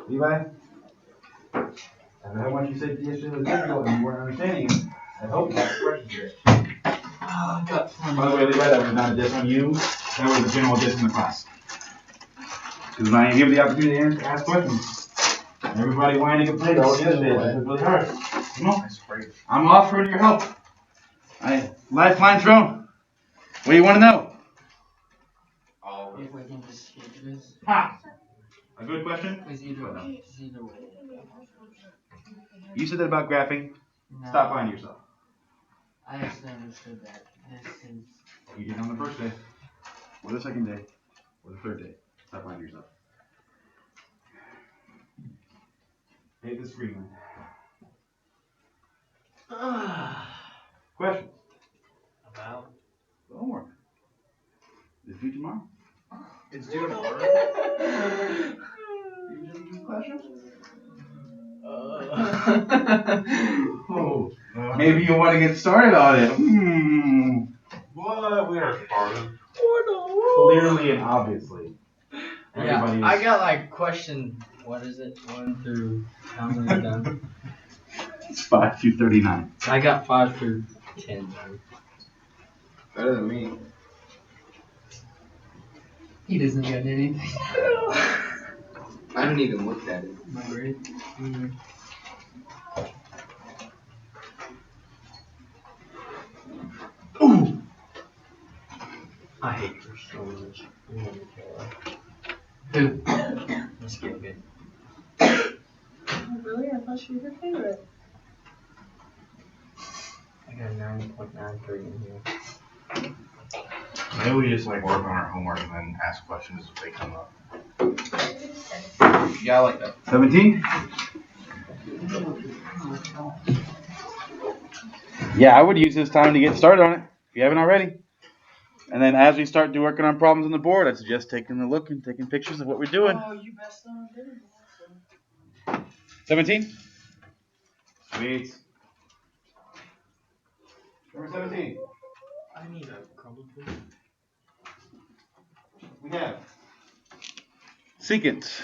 Levi? I want you to say yesterday was difficult and you weren't understanding it. I hope you got the question here. By the way, Levi, that was not a diss on you. That was a general diss in the class. Because when I give the opportunity to ask questions, everybody whining and complaining all yesterday. It was really hard. Come on. I'm offering your help. Lifeline thrown. What do you want to know? If we can just skip this. Ha! A good question? It's either way. You said that about graphing. No, Stop lying to yourself. I actually understood that. This is. You did it on the first day, or the second day, or the third day. Stop lying to yourself. Hate this screen. Questions? About? The homework. Is it due tomorrow? It's due tomorrow. You didn't do classroom? Oh, maybe you want to get started on it. What? We are started. Clearly and obviously. Yeah, I got like question. What is it? 1 through how many done? It's 5 through 39. I got 5 through 10 done. Better than me. He doesn't get anything. I haven't even looked at it. My grade. Ooh. I hate her so much. Who? Let's get good. Oh, really? I thought she was your favorite. I got 9.93 in here. Maybe we just like work on our homework and then ask questions if they come up. Yeah, I like that. 17? Yeah, I would use this time to get started on it, if you haven't already. And then as we start working on problems on the board, I suggest taking a look and taking pictures of what we're doing. Oh, you best not do it. 17? Sweet. Number 17. I need a color please. We have secant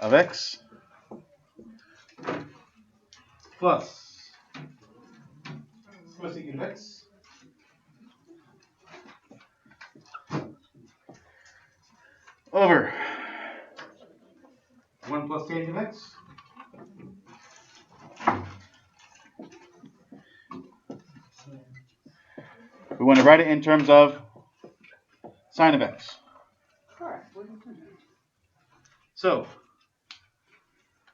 of x plus cosecant of x over 1 plus tangent of x we want to write it in terms of sine of x. Correct. So,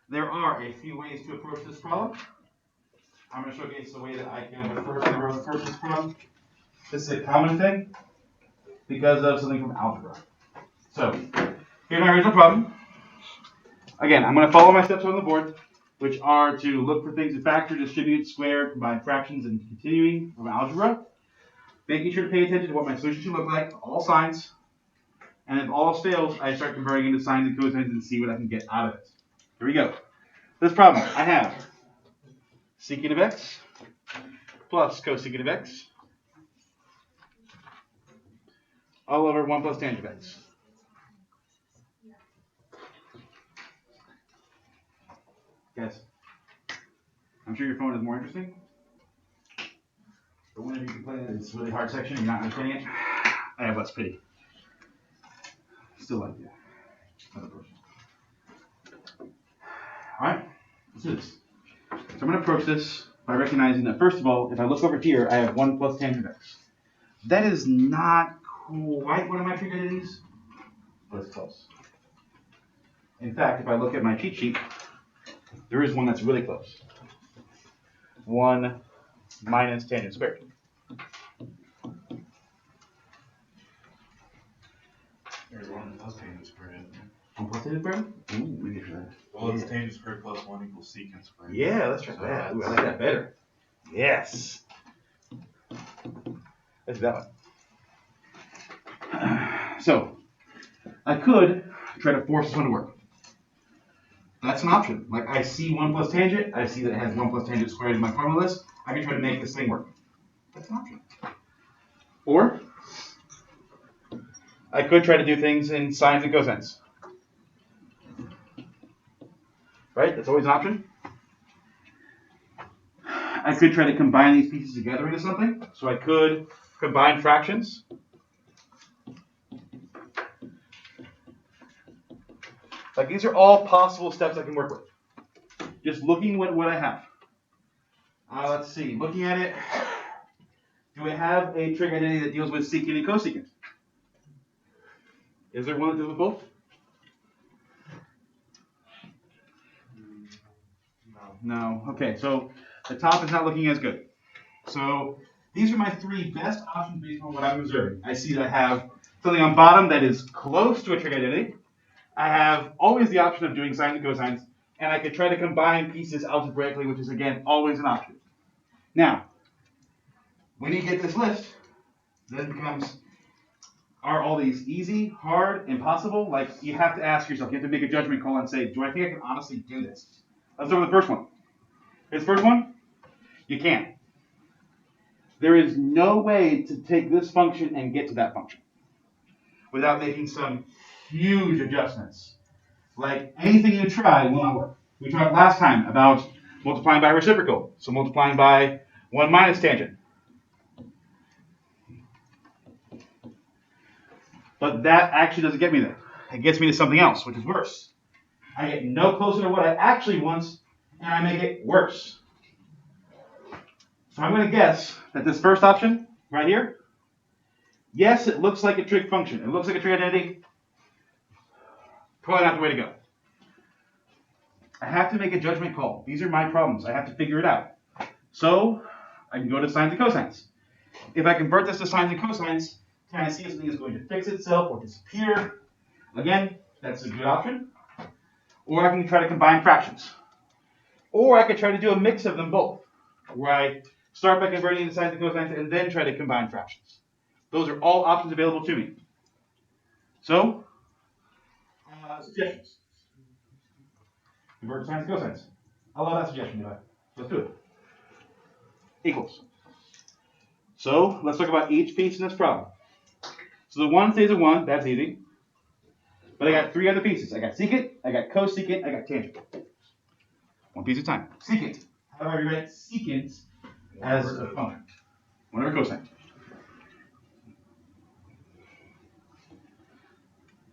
there are a few ways to approach this problem. I'm going to showcase the way that I can approach this problem. This is a common thing because of something from algebra. So, here's my original problem. Again, I'm going to follow my steps on the board, which are to look for things to factor, distribute, square, combine fractions, and continuing from algebra. Making sure to pay attention to what my solution should look like, all signs. And if all else fails, I start converting into sines and cosines and see what I can get out of it. Here we go. This problem, I have secant of x plus cosecant of x all over 1 plus tangent of x. Guys, I'm sure your phone is more interesting. But whenever you complain that it's a really hard section and you're not understanding it, I have less pity. Still like you. Another person. Alright, let's do this. So I'm going to approach this by recognizing that, first of all, if I look over here, I have 1 plus tangent of x. That is not quite one of my trigonometries, but it's close. In fact, if I look at my cheat sheet, there is one that's really close. 1 minus tangent squared. There's 1 plus tangent squared, isn't there? 1 plus tangent squared? Ooh, we get that. Well, it's tangent squared plus 1 equals secant squared. Yeah, let's try that. Ooh, I like that better. Yes. Let's do that one. So, I could try to force this one to work. That's an option. Like, I see 1 plus tangent. I see that it has 1 plus tangent squared in my formula list. I can try to make this thing work. That's an option. Or, I could try to do things in sines and cosines. Right? That's always an option. I could try to combine these pieces together into something. So I could combine fractions. Like these are all possible steps I can work with. Just looking at what I have. Let's see. Looking at it, do I have a trig identity that deals with secant and cosecant? Is there one that deals with both? No. Okay, so the top is not looking as good. So these are my three best options based on what I'm observing. I see that I have something on bottom that is close to a trig identity. I have always the option of doing sines and cosines, and I could try to combine pieces algebraically, which is, again, always an option. Now, when you get this list, then it becomes, are all these easy, hard, impossible? Like, you have to ask yourself, you have to make a judgment call and say, do I think I can honestly do this? Let's start with the first one. This first one, you can't. There is no way to take this function and get to that function without making some huge adjustments. Like anything you try will not work. We talked last time about multiplying by reciprocal, so multiplying by 1 minus tangent. But that actually doesn't get me there. It gets me to something else, which is worse. I get no closer to what I actually want, and I make it worse. So I'm going to guess that this first option, right here, yes, it looks like a trig function. It looks like a trig identity. Probably not the way to go. I have to make a judgment call. These are my problems. I have to figure it out. So I can go to sines and cosines. If I convert this to sines and cosines, can I see if something is going to fix itself or disappear? Again, that's a good option. Or I can try to combine fractions. Or I could try to do a mix of them both, where I start by converting into sines and cosines and then try to combine fractions. Those are all options available to me. So, suggestions. Convert to sines and cosines. I love that suggestion, Eli. Let's do it. Equals. So, let's talk about each piece in this problem. So the 1 stays a 1, that's easy. But I got 3 other pieces. I got secant, I got cosecant, I got tangent. One piece at a time. Secant. How do I rewrite secant as a function? 1 over cosine.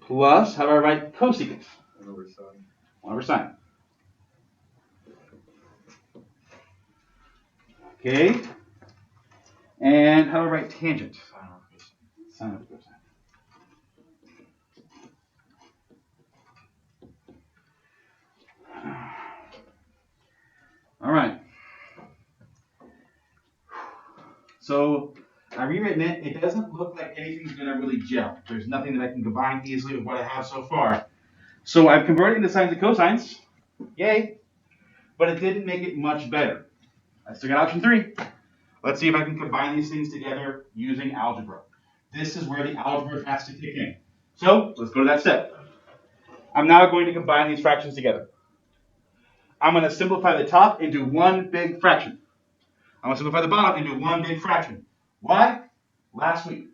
Plus, how do I write cosecant? 1 over sine. 1 over sine. Okay. And how do I write tangent? Sine over cosine. All right. So I've rewritten it. It doesn't look like anything's going to really gel. There's nothing that I can combine easily with what I have so far. So I've converted into sines and cosines. Yay. But it didn't make it much better. I still got option 3. Let's see if I can combine these things together using algebra. This is where the algebra has to kick in. So let's go to that step. I'm now going to combine these fractions together. I'm going to simplify the top into one big fraction. I'm going to simplify the bottom into one big fraction. Why? Last week,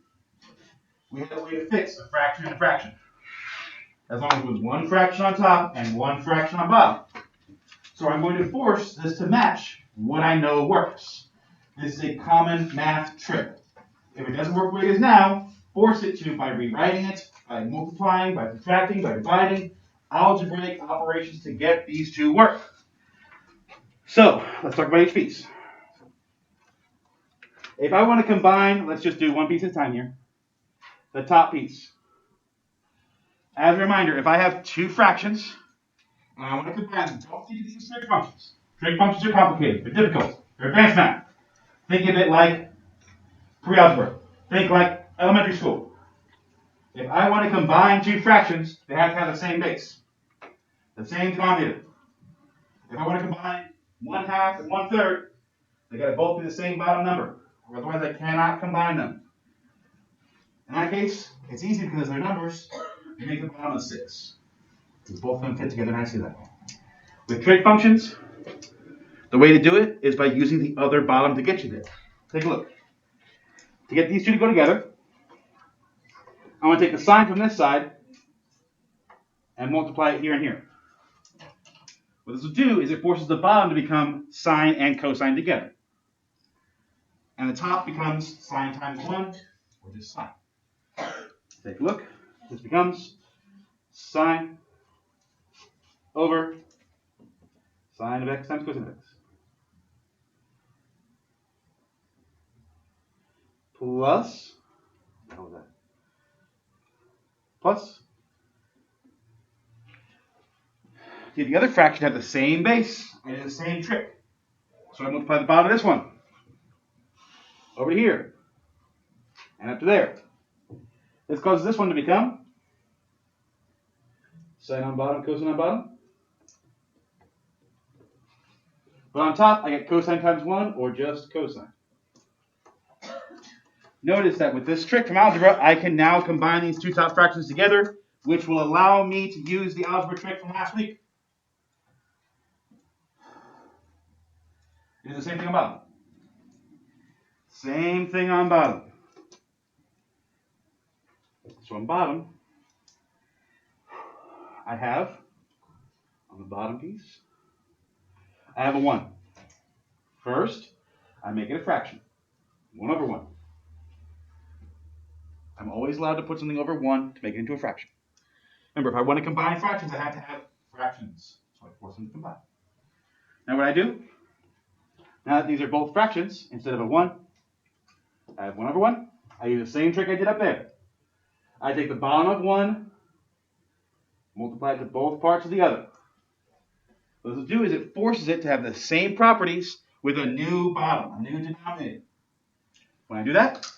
we had a way to fix a fraction and a fraction. As long as it was one fraction on top and one fraction on bottom. So I'm going to force this to match what I know works. This is a common math trick. If it doesn't work the way it is now, force it to by rewriting it, by multiplying, by subtracting, by dividing, algebraic operations to get these to work. So let's talk about each piece. If I want to combine, let's just do one piece at a time here. The top piece. As a reminder, if I have 2 fractions, and I want to combine them, don't think of these as trig functions. Trig functions are complicated, they're difficult, they're advanced math. Think of it like pre-algebra. Think like elementary school. If I want to combine 2 fractions, they have to have the same base, the same denominator. If I want to combine 1/2 and 1/3, they got to both be the same bottom number, or otherwise I cannot combine them. In that case, it's easy because they're numbers. You make the bottom a 6. Because both of them fit together nicely that way. With trig functions, the way to do it is by using the other bottom to get you there. Take a look. To get these two to go together, I'm going to take the sine from this side and multiply it here and here. What this will do is it forces the bottom to become sine and cosine together. And the top becomes sine times 1, or just sine. Take a look. This becomes sine over sine of x times cosine of x. Plus, what was that? Plus, the other fraction had the same base. I did the same trick. So I multiply the bottom of this one over here and up to there. This causes this one to become sine on bottom, cosine on bottom. But on top, I get cosine times 1, or just cosine. Notice that with this trick from algebra, I can now combine these two top fractions together, which will allow me to use the algebra trick from last week. Do the same thing on bottom. Same thing on bottom. So on bottom, I have, on the bottom piece, I have a 1. First, I make it a fraction. 1 over 1. I'm always allowed to put something over 1 to make it into a fraction. Remember, if I want to combine fractions, I have to have fractions. So I force them to combine. Now what I do, now that these are both fractions, instead of a 1, I have 1 over 1. I use the same trick I did up there. I take the bottom of 1, multiply it to both parts of the other. What this will do is it forces it to have the same properties with a new bottom, a new denominator. When I do that,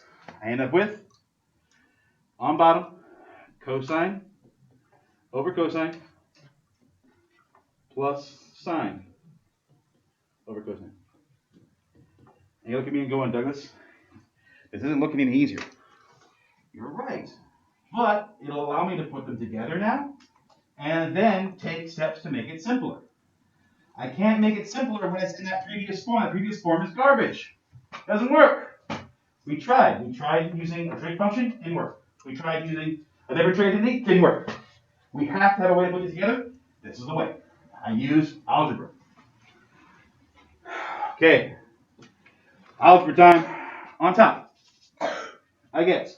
I end up with, on bottom, cosine over cosine plus sine over cosine. And you look at me and go, Douglas, this isn't looking any easier. You're right. But it'll allow me to put them together now and then take steps to make it simpler. I can't make it simpler when it's in that previous form. That previous form is garbage. Doesn't work. We tried. We tried using a trig function, didn't work. We tried using a different trig technique, didn't work. We have to have a way to put these together. This is the way. I use algebra. Okay. Algebra time. On top, I get.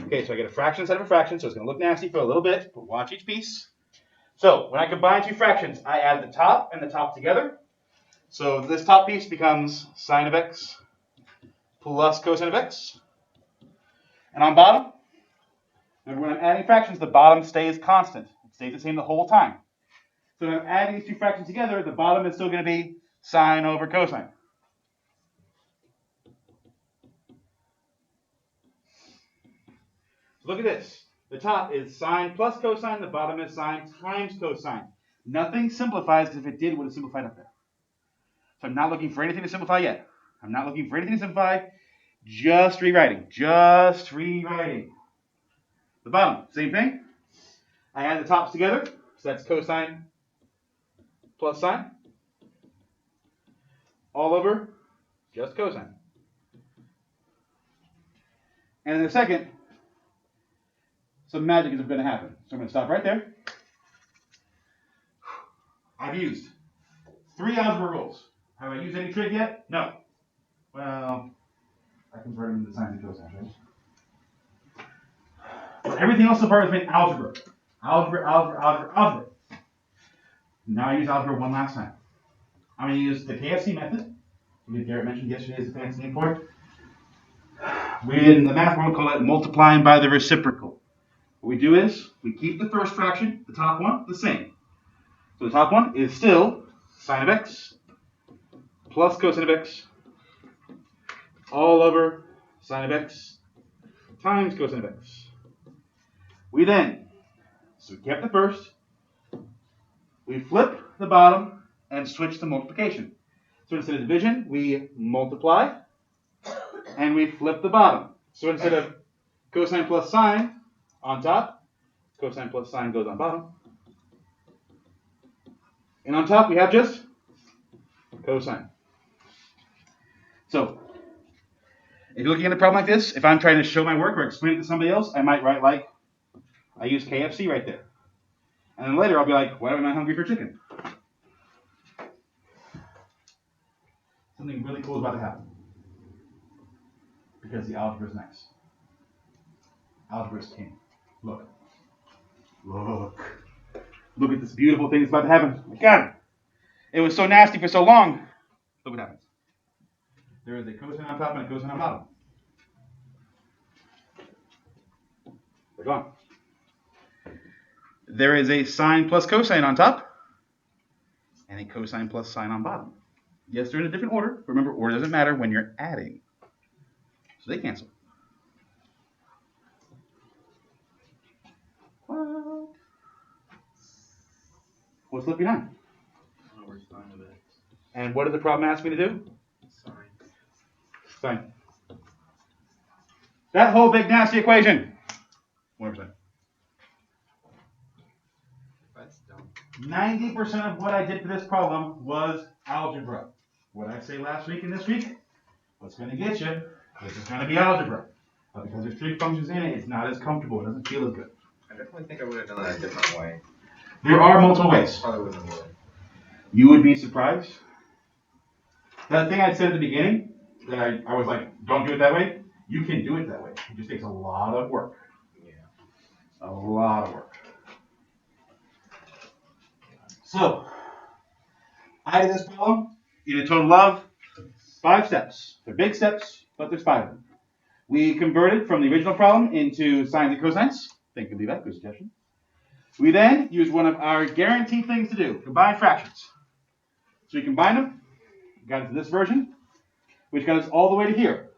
Okay, so I get a fraction instead of a fraction, so it's going to look nasty for a little bit, but watch each piece. So when I combine two fractions, I add the top and the top together. So this top piece becomes sine of x plus cosine of x. And on bottom, remember when I'm adding fractions, the bottom stays constant. It stays the same the whole time. So when I'm adding these two fractions together, the bottom is still going to be sine over cosine. So look at this. The top is sine plus cosine. The bottom is sine times cosine. Nothing simplifies, because if it did, it would have simplified up there. So I'm not looking for anything to simplify yet. I'm not looking for anything to simplify. Just rewriting. Just rewriting. The bottom, same thing. I add the tops together. So that's cosine plus sine. All over just cosine. And in a second, some magic is going to happen. So I'm going to stop right there. I've used 3 algebra rules. Have I used any trig yet? No. Well, I convert them into sine and cosine, right? But everything else so far has been algebra. Algebra, algebra, algebra, algebra. Now I use algebra one last time. I'm going to use the KFC method. Garrett mentioned yesterday is the fancy name for it. We in the math world call it multiplying by the reciprocal. What we do is we keep the first fraction, the top one, the same. So the top one is still sine of x plus cosine of x all over sine of x times cosine of x. We then, so we kept the first, we flip the bottom and switch to multiplication. So instead of division, we multiply and we flip the bottom. So instead of cosine plus sine on top, cosine plus sine goes on bottom. And on top we have just cosine. So If you're looking at a problem like this, if I'm trying to show my work or explain it to somebody else, I might write like, I use KFC right there. And then later I'll be like, why am I hungry for chicken? Something really cool is about to happen. Because the algebra is nice. Algebra is king. Look. Look. Look at this beautiful thing that's about to happen. My God. It was so nasty for so long. Look what happens. There is a cosine on top and a cosine on bottom. They're gone. There is a sine plus cosine on top and a cosine plus sine on bottom. Yes, they're in a different order. Remember, order doesn't matter when you're adding. So they cancel. What? What's left behind? And what did the problem ask me to do? Sine. That whole big nasty equation. 100%. That's dumb. 90% of what I did for this problem was algebra. What I say last week and this week, what's going to get you is it's going to be algebra. But because there's trig functions in it, it's not as comfortable. It doesn't feel as good. I definitely think I would have done that a different way. There are multiple ways. Probably wouldn't have worked. You would be surprised. That thing I said at the beginning, that I was like, don't do it that way. You can do it that way. It just takes a lot of work. Yeah. A lot of work. So, I did this problem in a total of 5 steps. They're big steps, but there's 5 of them. We converted from the original problem into sines and cosines. Thank you, Levi. Good suggestion. We then used one of our guaranteed things to do, combine fractions. So we combined them, got into this version, which got us all the way to here.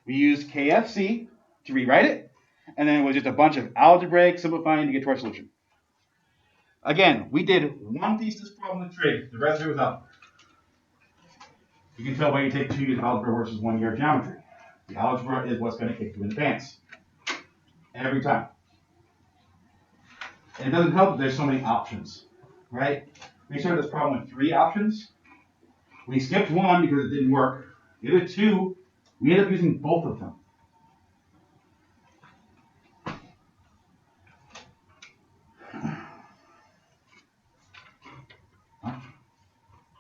We used KFC to rewrite it, and then it was just a bunch of algebraic simplifying to get to our solution. Again, we did one piece of this problem with trig, the rest of it was algebra. You can tell why you take 2 years algebra versus 1 year of geometry. The algebra is what's going to kick you in the pants. Every time. And it doesn't help that there's so many options, right? We started this problem with 3 options. We skipped 1 because it didn't work. The other 2, we ended up using both of them.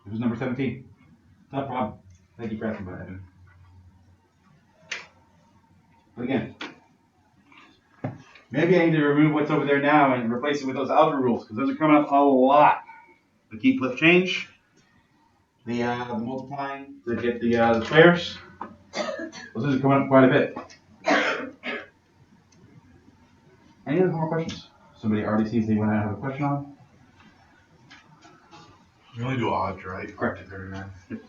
This is number 17. Tough problem. Thank you for asking about Evan. But again, maybe I need to remove what's over there now and replace it with those algebra rules, because those are coming up a lot. The keep, flip, change, the multiplying to get the squares. Those are coming up quite a bit. Any other more questions? Somebody already sees they want to have a question on? You only do odds, right? Correct. 39. Yep.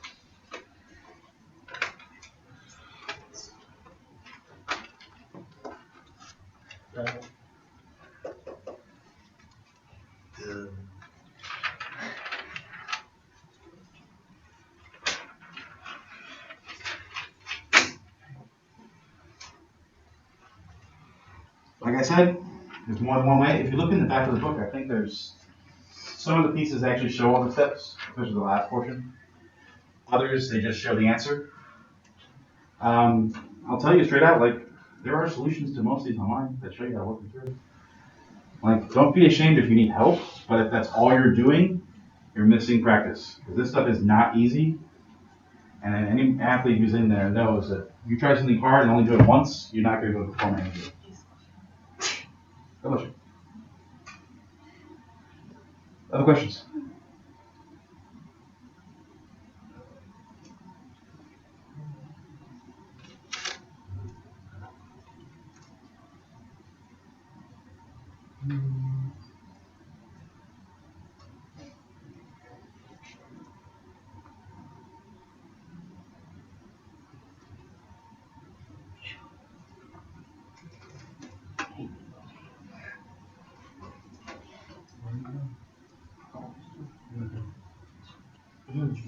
Like I said, there's more than one way. If you look in the back of the book, I think there's some of the pieces actually show all the steps, especially the last portion. Others, they just show the answer. I'll tell you straight out, like, there are solutions to most of these online that show you how to work them through. Like, don't be ashamed if you need help, but if that's all you're doing, you're missing practice. Because this stuff is not easy. And any athlete who's in there knows that if you try something hard and only do it once, you're not going to be able to perform anything. God bless you. Other questions?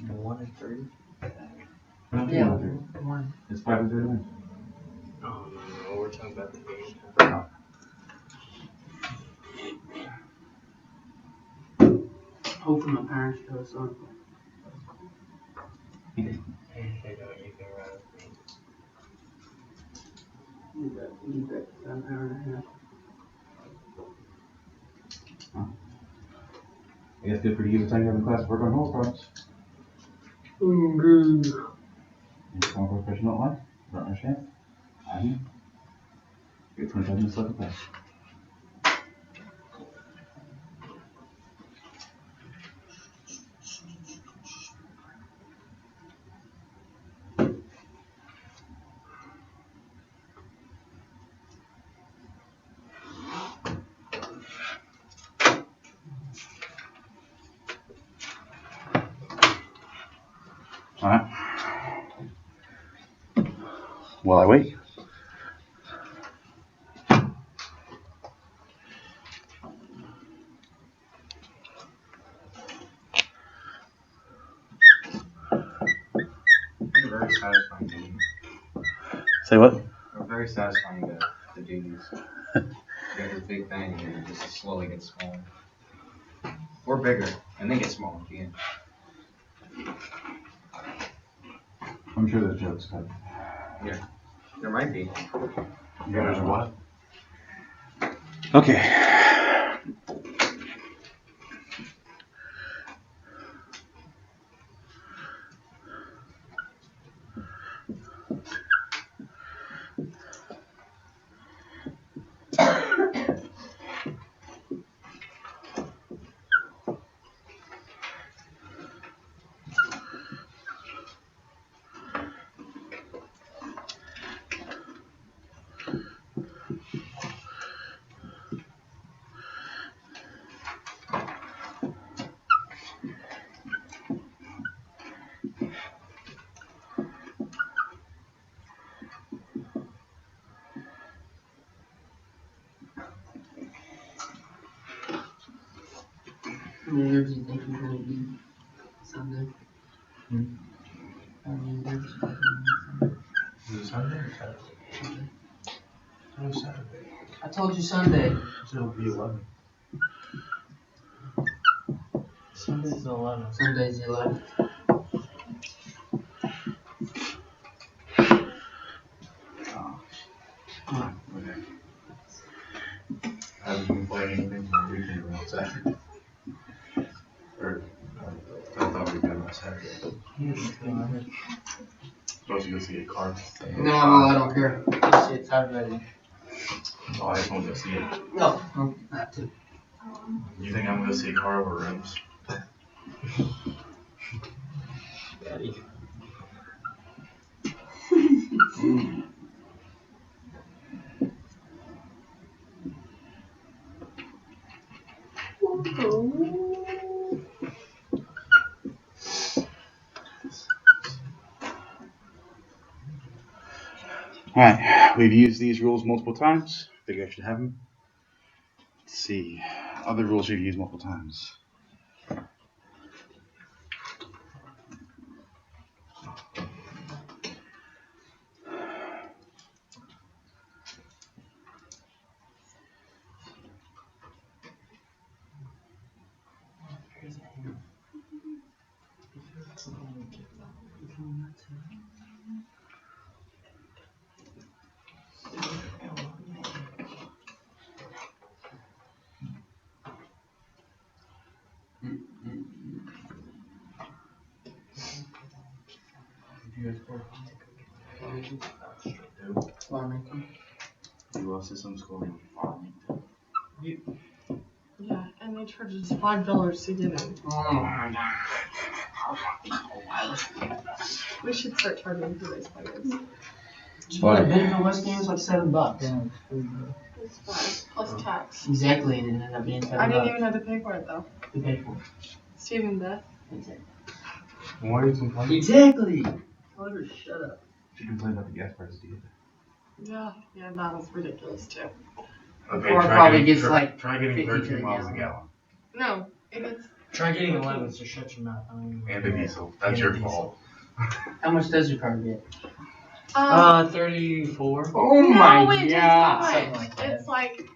One and 3. Yeah. One. It's 5 and 39. Oh, no, we're talking about the game. Hopefully my parents show something. They don't even rather me. You bet an hour and a half. I guess good for you to take over class work on whole problems. Good. You come up with a question you don't like? Don't understand? I do. Get 25 minutes left of class. Alright. While I wait. Very satisfying game. Say what? They're very satisfying, the duties. You get the big thing and it just slowly gets smaller. Or bigger, and then get smaller again. I'm sure there's jokes, but. Yeah, there might be. There's what? Okay. How many years do you think you're gonna be Sunday? How many years do you think Is it Sunday or Saturday? Sunday? No, Saturday. I told you Sunday. So it'll be 11. Sunday's the 11th. Sunday's the 11th. Okay. Have you been playing anything on the weekend or on Saturday? Or, I thought we did on Saturday. Supposed to go see a car. No, I don't care. It's Saturday. Oh, I just wanted to see it. No, not to. You think I'm gonna see a car over rims? Daddy. Alright, we've used these rules multiple times. Figure I should have them. Let's see. Other rules we've used multiple times. Farmington. You lost this unschooled Farmington. Yeah, and they charge us $5 to get in. Oh my god. We should start charging for those players. What? Bentonville West game was like $7. It's $5 plus tax. Exactly, and it ended up being $7. I didn't even have to pay for it though. Who paid for it? Stephen Beth. Exactly. Why are you complaining? Exactly. Tell her to shut up. You complain about the gas prices, do you? Yeah, that was ridiculous too. Okay, Or try probably getting, gets try, like try getting 50 to 13 the miles a gallon. gallon. No, it gets. Try getting 11, so shut your mouth. And a diesel. That's And a your diesel. fault. How much does your car get? 34. Oh no, my it god. takes Something much. like that. It's like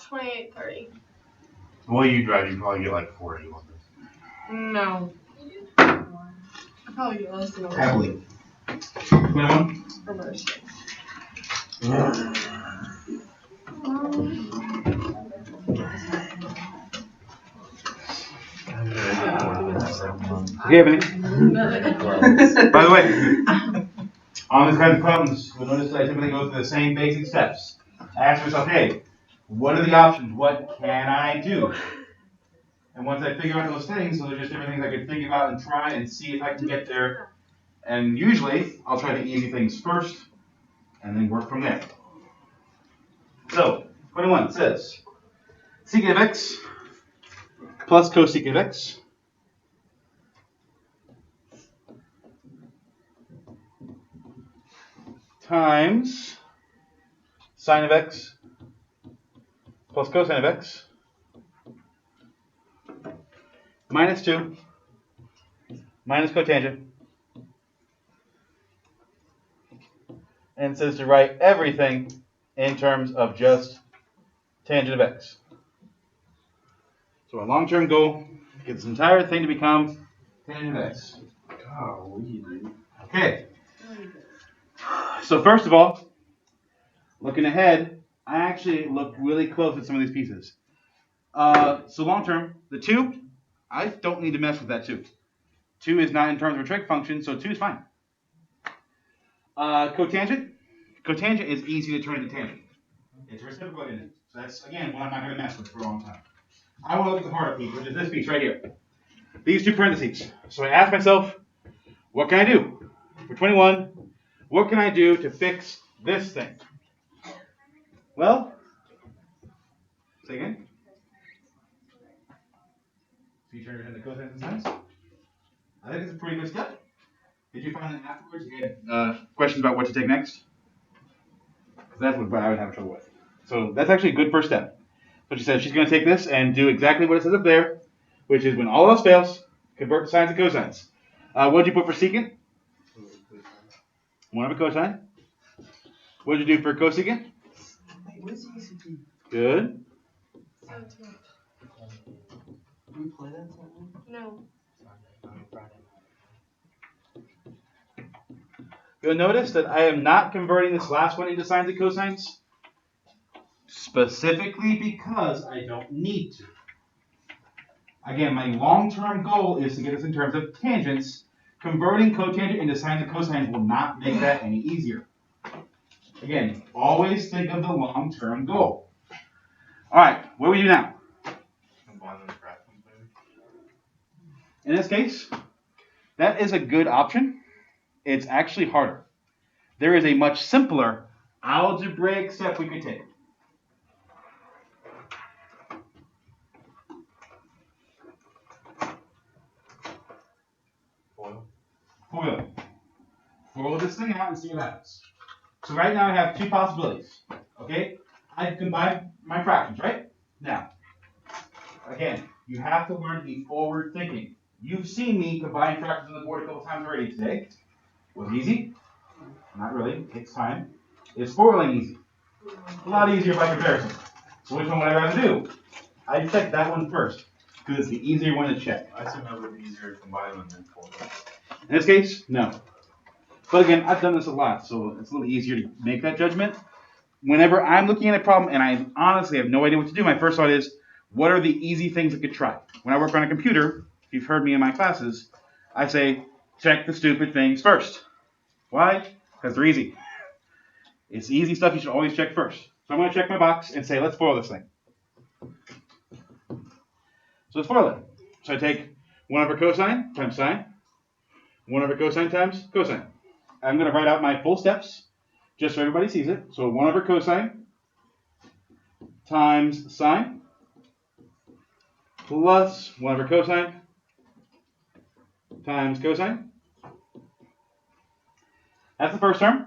28, 30. The way you drive, you probably get like 40. No. I probably get less than Probably. 21? for most. Okay, Ebony. By the way, on these kinds of problems, you'll notice that I typically go through the same basic steps. I ask myself, hey, what are the options? What can I do? And once I figure out those things, those are just different things I can think about and try and see if I can get there. And usually, I'll try the easy things first, and then work from there. So, 21 says, secant of x plus cosecant of x times sine of x plus cosine of x minus 2 minus cotangent, and it says to write everything in terms of just tangent of x. So our long-term goal, get this entire thing to become tangent of x. Golly, dude. Okay. So first of all, looking ahead, I actually looked really close at some of these pieces. So long-term, the 2, I don't need to mess with that 2. 2 is not in terms of a trig function, so 2 is fine. Cotangent is easy to turn into tangent. It's reciprocal in it. So that's, again, what I'm not going to mess with for a long time. I want to look at the harder piece, which is this piece right here. These 2 parentheses. So I ask myself, what can I do? For 21, what can I do to fix this thing? Well, say again. So you turn it into cosines and sines? I think it's a pretty good step. Did you find that afterwards you had questions about what to take next? Because that's what I would have trouble with. So that's actually a good first step. So she says she's going to take this and do exactly what it says up there, which is when all else fails, convert to sines and cosines. What did you put for secant? 1 over cosine. What did you do for cosecant? Good. 17. Do we play that song? No. You'll notice that I am not converting this last one into sines and cosines, specifically because I don't need to. Again, my long-term goal is to get this in terms of tangents. Converting cotangent into sines and cosines will not make that any easier. Again, always think of the long-term goal. All right, what do we do now? Combine those fractions, maybe. In this case, that is a good option. It's actually harder. There is a much simpler algebraic step we could take. Foil this thing out and see what happens. So right now I have 2 possibilities. Okay? I can combine my fractions, right? Now, again, you have to learn to be forward thinking. You've seen me combine fractions on the board a couple times already today. Was it easy? Not really. It takes time. Is foiling easy? A lot easier by comparison. So which one would I rather do? I check that one first, because it's the easier one to check. I assume that would be easier to combine them than foil. In this case, no. But again, I've done this a lot, so it's a little easier to make that judgment. Whenever I'm looking at a problem and I honestly have no idea what to do, my first thought is, what are the easy things I could try? When I work on a computer, if you've heard me in my classes, I say, check the stupid things first. Why? Because they're easy. It's easy stuff you should always check first. So I'm going to check my box and say, let's foil this thing. So let's foil it. So I take 1 over cosine times sine, 1 over cosine times cosine. I'm going to write out my full steps just so everybody sees it. So 1 over cosine times sine plus 1 over cosine times cosine. That's the first term.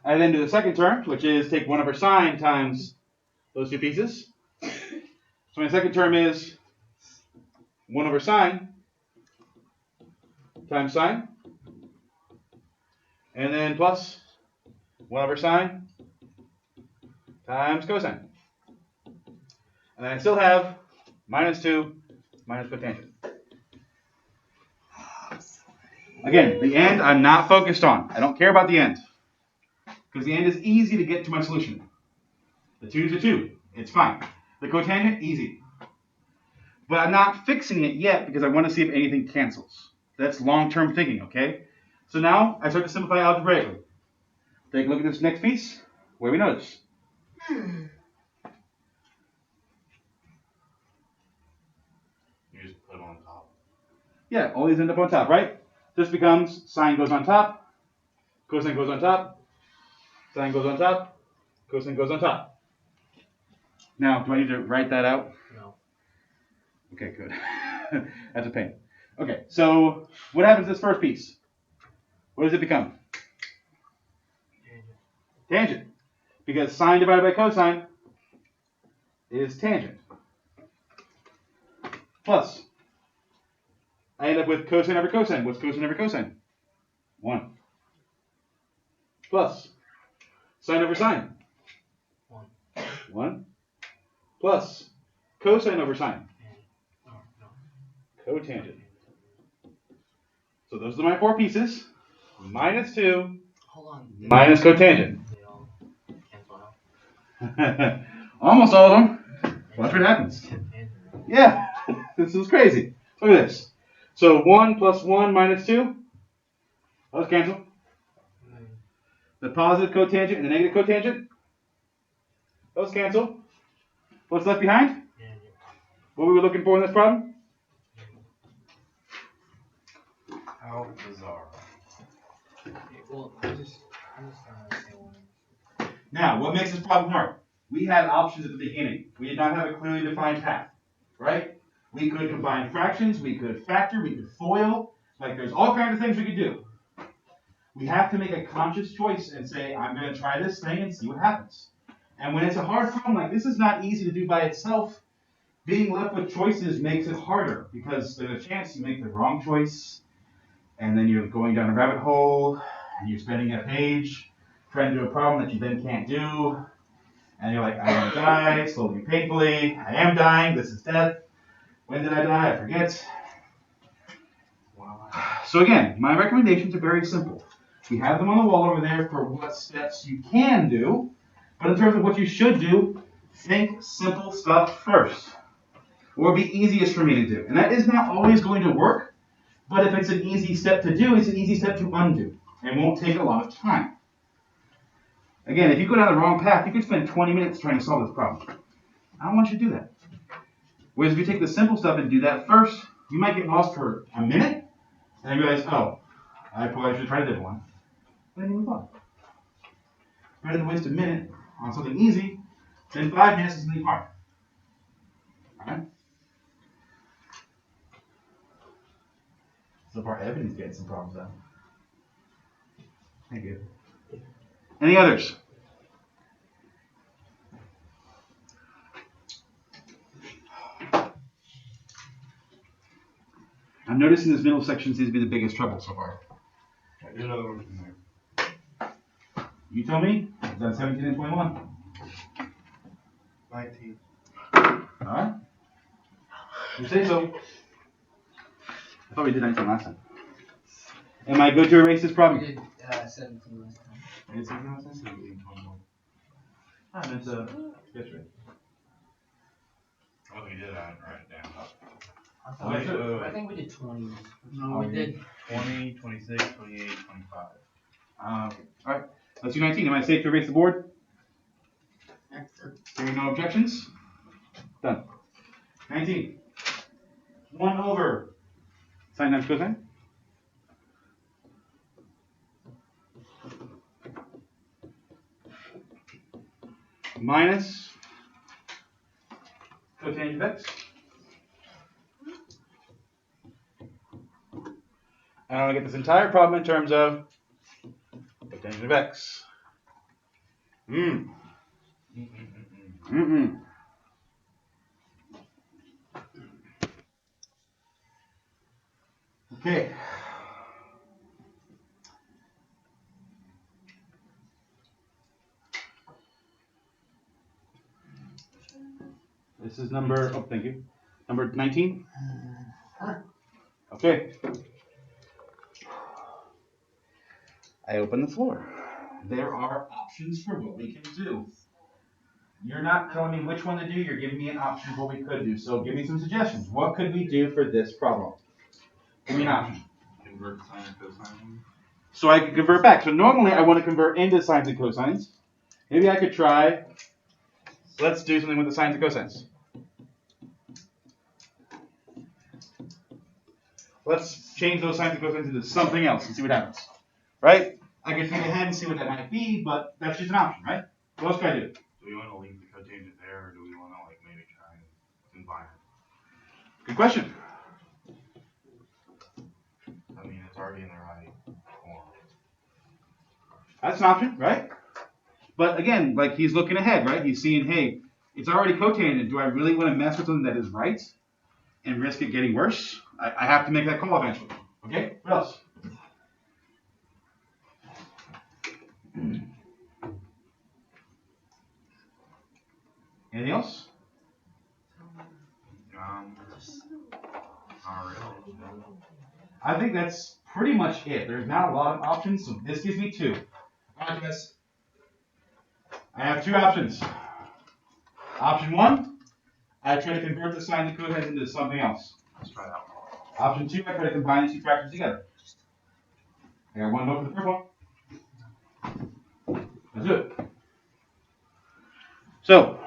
I then do the second term, which is take 1 over sine times those 2 pieces. So my second term is 1 over sine times sine. And then plus 1 over sine times cosine. And then I still have minus 2 minus cotangent. Again, the end I'm not focused on. I don't care about the end. Because the end is easy to get to my solution. The 2 is a 2. It's fine. The cotangent, easy. But I'm not fixing it yet because I want to see if anything cancels. That's long-term thinking, okay? So now I start to simplify algebraically. Take a look at this next piece. What do we notice? You just put them on top. Yeah, all these end up on top, right? This becomes sine goes on top, cosine goes on top, sine goes on top, cosine goes on top. Now, do I need to write that out? No. Okay, good. That's a pain. Okay, so what happens to this first piece? What does it become? Tangent. Because sine divided by cosine is tangent. Plus, I end up with cosine over cosine. What's cosine over cosine? 1. Plus, sine over sine. 1. 1. Plus, cosine over sine. No. Cotangent. So those are my 4 pieces. Minus 2. Hold on. Minus cotangent. They all cancel out. Almost all of them. Watch what happens. Tangent. Yeah, this is crazy. Look at this. So 1 plus 1 minus 2. Those cancel. The positive cotangent and the negative cotangent. Those cancel. What's left behind? What were we looking for in this problem? How bizarre. Well, I'm just trying to understand one. Now, what makes this problem hard? We had options at the beginning. We did not have a clearly defined path, right? We could combine fractions, we could factor, we could FOIL. Like, there's all kinds of things we could do. We have to make a conscious choice and say, I'm going to try this thing and see what happens. And when it's a hard problem, like this is not easy to do by itself. Being left with choices makes it harder because there's a chance you make the wrong choice and then you're going down a rabbit hole and you're spending a page trying to do a problem that you then can't do. And you're like, I want to die, slowly and painfully. I am dying, this is death. When did I die? I forget. So again, my recommendations are very simple. We have them on the wall over there for what steps you can do. But in terms of what you should do, think simple stuff first. Or be easiest for me to do. And that is not always going to work. But if it's an easy step to do, it's an easy step to undo. And won't take a lot of time. Again, if you go down the wrong path, you could spend 20 minutes trying to solve this problem. I don't want you to do that. Whereas if you take the simple stuff and do that first, you might get lost for a minute, and then realize, oh, I probably should have tried a different one. And then you move on. Rather than waste a minute on something easy, then 5 minutes is something hard. Alright? So far, Evan is getting some problems out. Thank you. Any others? I'm noticing this middle section seems to be the biggest trouble so far. Do another one from there. You tell me. Is that 17 and 21? 19. Alright. You say so. I thought we did 19 last time. Am I good to erase this We problem? did 17 last time. It's 17, 21. Ah, that's yesterday. Oh, we did write it down. I thought Wait, wait, wait. I think we did 20. No, we did. 20, 26, 28, 25. Okay. Alright. Let's do 19. Am I safe to erase the board? Hearing no objections? Done. 19. 1 over sine times cosine. Minus cotangent of x. And I want to get this entire problem in terms of cotangent of x. Okay. This is number, oh, thank you. Number 19? Okay. I open the floor. there are options for what we can do. You're not telling me which one to do, you're giving me an option of what we could do. So give me some suggestions. What could we do for this problem? Give me an option. Convert sine and cosine. So I could convert back. So normally I want to convert into sines and cosines. Maybe I could try, let's do something with the sines and cosines. Let's change those sines and cosines into something else and see what happens. Right? I could think ahead and see what that might be, but that's just an option, right? What else can I do? Do we want to leave the cotangent there, or do we want to like maybe try and combine it? Good question. I mean, it's already in the right form. That's an option, right? But again, like he's looking ahead, right? He's seeing, hey, it's already cotangent. Do I really want to mess with something that is right and risk it getting worse? I have to make that call eventually. Okay? What else? Anything else? Not really. No. I think that's pretty much it. There's not a lot of options, so this gives me 2. All right, guys. I have 2 options. Option 1, I try to convert the sine and cosines into something else. Let's try that one. Option 2, I try to combine these 2 fractions together. I got 1 vote for the first one. Let's do it. So,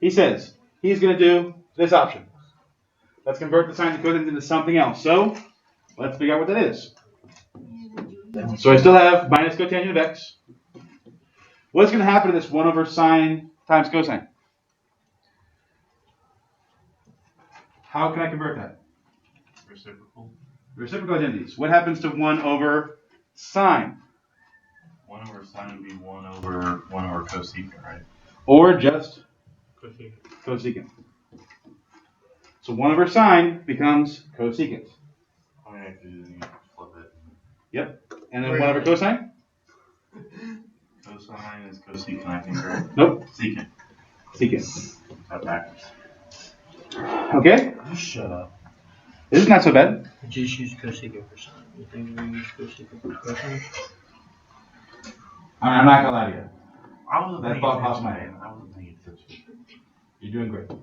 he says he's going to do this option. Let's convert the sine and cosines into something else. So, let's figure out what that is. So I still have minus cotangent of x. What's going to happen to this 1 over sine times cosine? How can I convert that? Reciprocal. Reciprocal identities. What happens to 1 over sine? 1 over sine would be 1 over cosecant, right? Or just Cosecant. cosecant. So 1 over sine becomes cosecant. I mean, I could flip it. Yep. And then 1 over cosine? Cosine is cosecant, I think, right? Nope. Secant. Secant. That backwards. Okay. You shut up. This is not so bad. Just use cosecant for sine. You think we use cosecant for cosine? I'm not going to lie to you. I wasn't That paying thought crossed my attention, head. man. I wasn't paying attention. You're doing great. All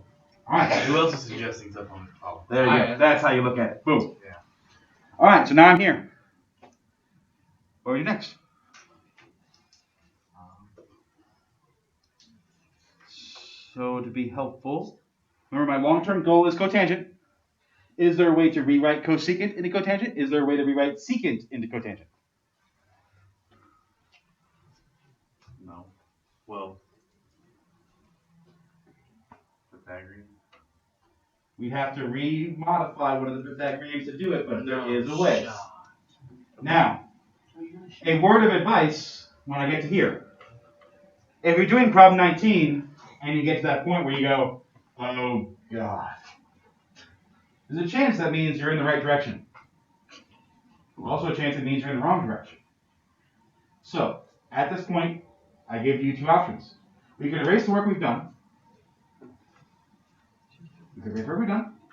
right. Who else is suggesting stuff on the problem? There you go. That's how you look at it. Boom. Yeah. All right. So now I'm here. What do we do next? So to be helpful, remember my long-term goal is cotangent. Is there a way to rewrite cosecant into cotangent? Is there a way to rewrite secant into cotangent? No. Well, Pythagorean. We have to re-modify one of the Pythagoreans to do it, but there is a way. Now, a word of advice when I get to here. If you're doing problem 19 and you get to that point where you go, oh God, there's a chance that means you're in the right direction. Also a chance it means you're in the wrong direction. So, at this point, I give you 2 options. We could erase the work we've done.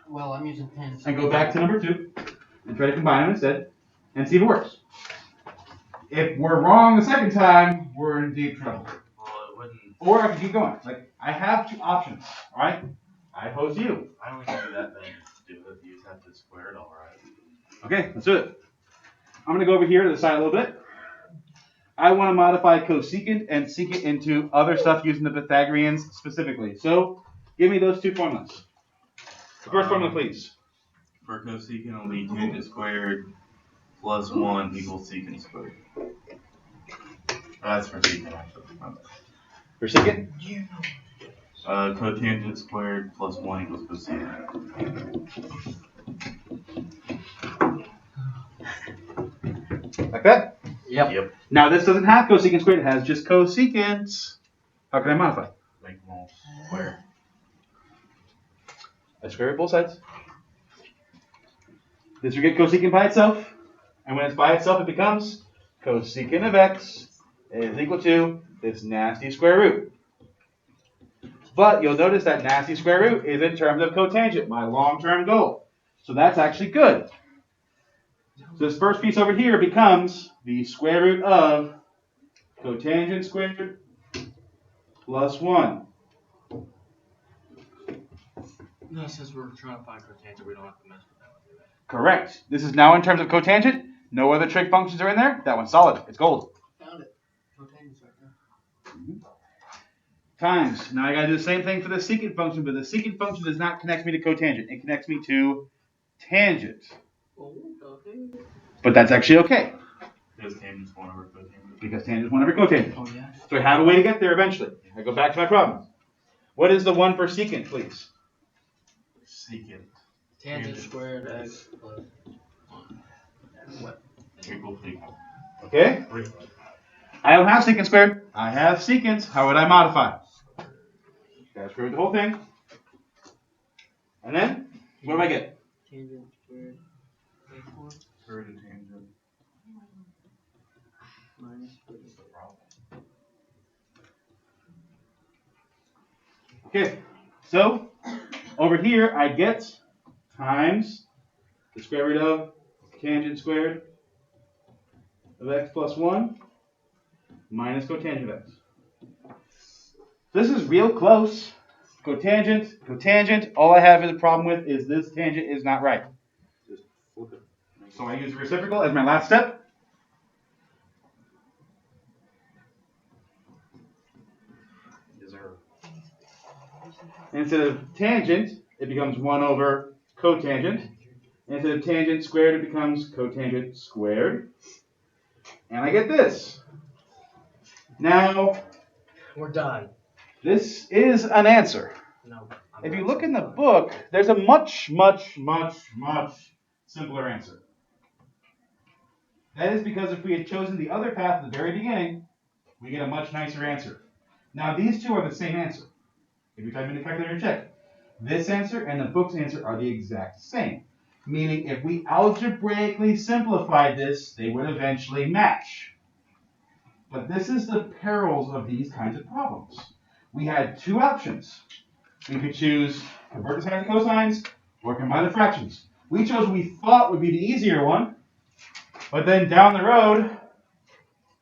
Well, I'm using pens. And go back to number 2 and try to combine them instead and see if it works. If we're wrong the second time, we're in deep trouble. Well, it wouldn't. Or I can keep going. Like, I have 2 options, all right? I pose to you. I don't think it'd be that bad to do it. You just have to square it all right. Okay, let's do it. I'm going to go over here to the side a little bit. I want to modify cosecant and secant into other stuff using the Pythagoreans specifically. So, give me those 2 formulas. The first formula, please. For cosecant, it'll be tangent squared plus 1 equals secant squared. That's for secant, actually. For secant? Cotangent squared plus 1 equals cosecant. Like that? Yep. Now, this doesn't have cosecant squared. It has just cosecant. How can I modify? Make them all square. I square both sides. This will get cosecant by itself. And when it's by itself, it becomes cosecant of x is equal to this nasty square root. But you'll notice that nasty square root is in terms of cotangent, my long-term goal. So that's actually good. So this first piece over here becomes the square root of cotangent squared plus 1. No, since we're trying to find cotangent, we don't have to mess with that one, do we? Correct. This is now in terms of cotangent. No other trig functions are in there. That one's solid. It's gold. Found it. Cotangent's right there. Times. Now I got to do the same thing for the secant function, but the secant function does not connect me to cotangent. It connects me to tangent. Oh, okay. But that's actually okay. Because tangent's 1 over cotangent. Because tangent is 1 over cotangent. Oh, yeah. So I have a way to get there eventually. I go back to my problem. What is the 1 for secant, please? Secant. Tangent squared x plus 1. What? Equal. Okay? I don't have secant squared. I have secant. How would I modify? Gotta square root the whole thing. And then, what do I get? Tangent squared x1 Square root of tangent. minus squared. Okay, so over here I get times the square root of tangent squared of x plus 1 minus cotangent of x. This is real close. Cotangent, all I have a problem with is this tangent is not right. Just flip it. So I use the reciprocal as my last step. Is there Instead of tangent, it becomes 1 over cotangent. Instead of tangent squared, it becomes cotangent squared. And I get this. Now, We're done. this is an answer. No. If you look in the book, there's a much simpler answer. That is because if we had chosen the other path at the very beginning, we get a much nicer answer. Now, these two are the same answer. If you type in the calculator and check, this answer and the book's answer are the exact same. Meaning, if we algebraically simplified this, they would eventually match. But this is the perils of these kinds of problems. We had two options. We could choose convert the sines to cosines or combine the fractions. We chose what we thought would be the easier one, but then down the road,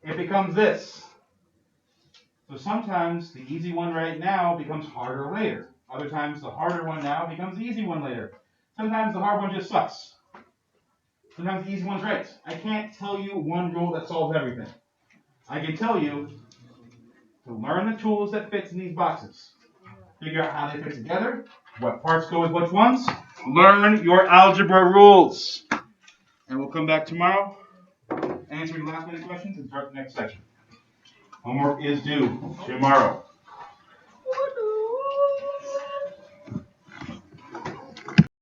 it becomes this. So sometimes the easy one right now becomes harder later. Other times the harder one now becomes the easy one later. Sometimes the hard one just sucks. Sometimes the easy one's right. I can't tell you one rule that solves everything. I can tell you to learn the tools that fits in these boxes. Figure out how they fit together, what parts go with which ones. Learn your algebra rules. And we'll come back tomorrow, answer your last minute questions, and start the next section. Homework is due tomorrow.